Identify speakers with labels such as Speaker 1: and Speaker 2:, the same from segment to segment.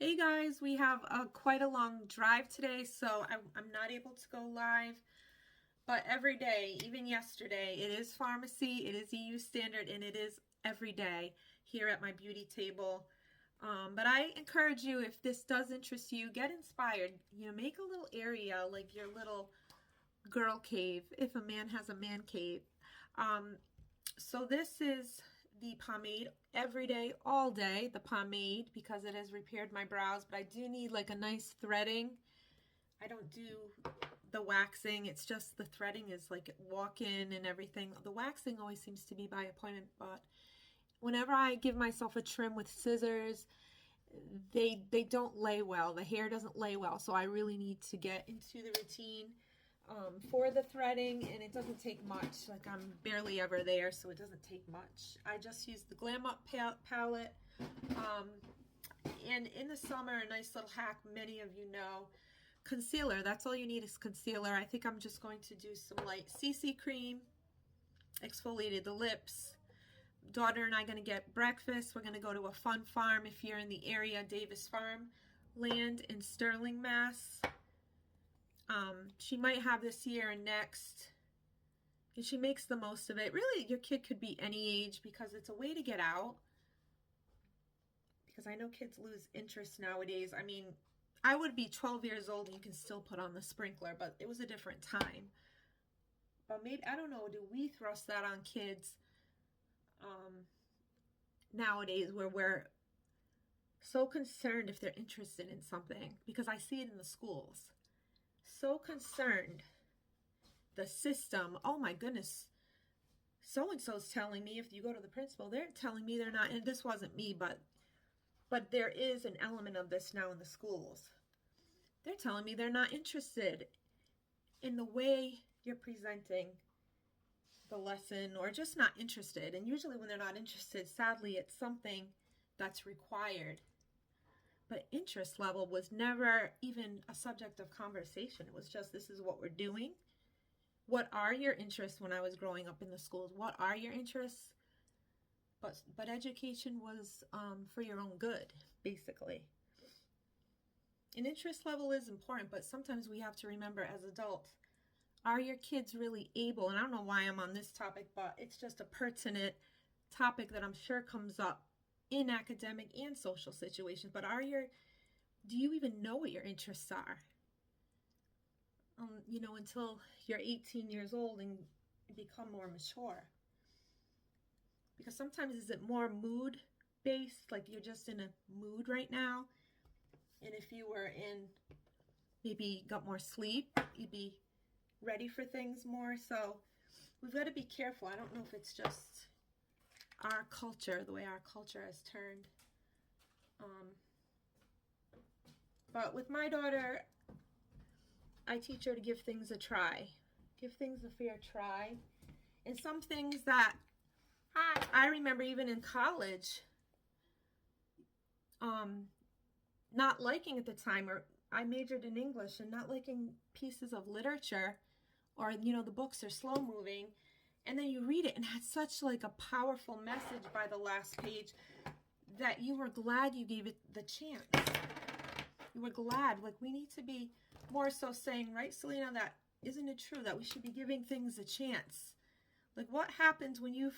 Speaker 1: Hey guys, we have quite a long drive today, so I'm not able to go live. But every day, even yesterday, it is Farmasi, it is EU standard, and it is every day here at my beauty table. But I encourage you, if this does interest you, get inspired. Make a little area like your little girl cave, if a man has a man cave. So this is the pomade every day, all day, the pomade, because it has repaired my brows, but I do need like a nice threading. I don't do the waxing, it's just the threading is like walk-in and everything. The waxing always seems to be by appointment, but whenever I give myself a trim with scissors, they don't lay well. The hair doesn't lay well, so I really need to get into the routine for the threading, and it doesn't take much. Like, I'm barely ever there, so it doesn't take much. I just use the Glam Up palette, and in the summer, a nice little hack, many of you know, concealer. That's all you need is concealer. I think I'm just going to do some light CC cream, exfoliated the lips. Daughter and I are going to get breakfast. We're going to go to a fun farm if you're in the area, Davis Farm Land in Sterling, Mass. She might have this year and next, and she makes the most of it. Really, your kid could be any age because it's a way to get out, because I know kids lose interest nowadays. I mean, I would be 12 years old and you can still put on the sprinkler, but it was a different time. But maybe, I don't know, do we thrust that on kids nowadays, where we're so concerned if they're interested in something? Because I see it in the schools. So concerned. The system, oh my goodness, so-and-so's telling me, if you go to the principal, they're telling me they're not, and this wasn't me, but there is an element of this now in the schools. They're telling me they're not interested in the way you're presenting the lesson, or just not interested. And usually when they're not interested, sadly, it's something that's required. But interest level was never even a subject of conversation. It was just, this is what we're doing. What are your interests? When I was growing up in the schools, what are your interests? But education was for your own good, basically. An interest level is important, but sometimes we have to remember as adults, are your kids really able? And I don't know why I'm on this topic, but it's just a pertinent topic that I'm sure comes up in academic and social situations. But do you even know what your interests are? Until you're 18 years old and become more mature. Because sometimes is it more mood based, like you're just in a mood right now, and if you were maybe got more sleep, you'd be ready for things more. So we've got to be careful. I don't know if it's just our culture, the way our culture has turned. But with my daughter, I teach her to give things a try. Give things a fair try. And some things that I remember even in college, not liking at the time, or I majored in English and not liking pieces of literature, or the books are slow moving, and then you read it and it had such like a powerful message by the last page that you were glad you gave it the chance. You were glad. Like, we need to be more so saying, right, Selena, that isn't it true that we should be giving things a chance? Like, what happens when you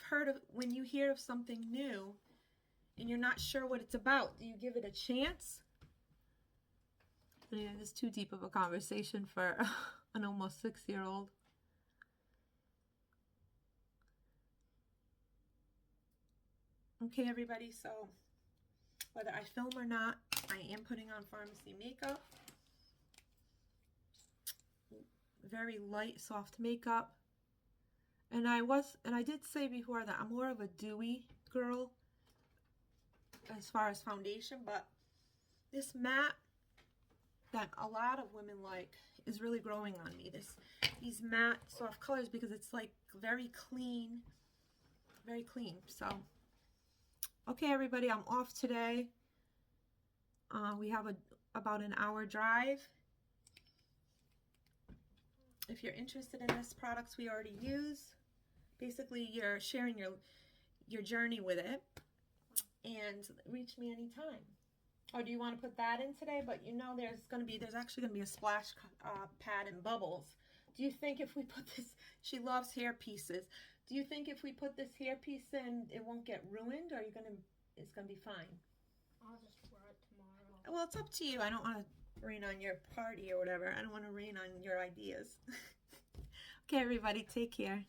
Speaker 1: hear of something new and you're not sure what it's about? Do you give it a chance? Yeah, it's too deep of a conversation for an almost 6-year-old. Okay, everybody, so whether I film or not, I am putting on Farmasi makeup. Very light, soft makeup. And I did say before that I'm more of a dewy girl as far as foundation, but this matte that a lot of women like is really growing on me. These matte soft colors, because it's like very clean, very clean. So, okay, everybody, I'm off today. We have about an hour drive. If you're interested in this products we already use, basically you're sharing your journey with it, and reach me anytime. Or do you want to put that in today? But you know there's actually going to be a splash pad and bubbles. Do you think if we put this, she loves hair pieces. Do you think if we put this hair piece in, it won't get ruined, or it's going to be fine?
Speaker 2: I'll just wear it tomorrow.
Speaker 1: Well, it's up to you. I don't want to rain on your party or whatever. I don't want to rain on your ideas. Okay, everybody, take care.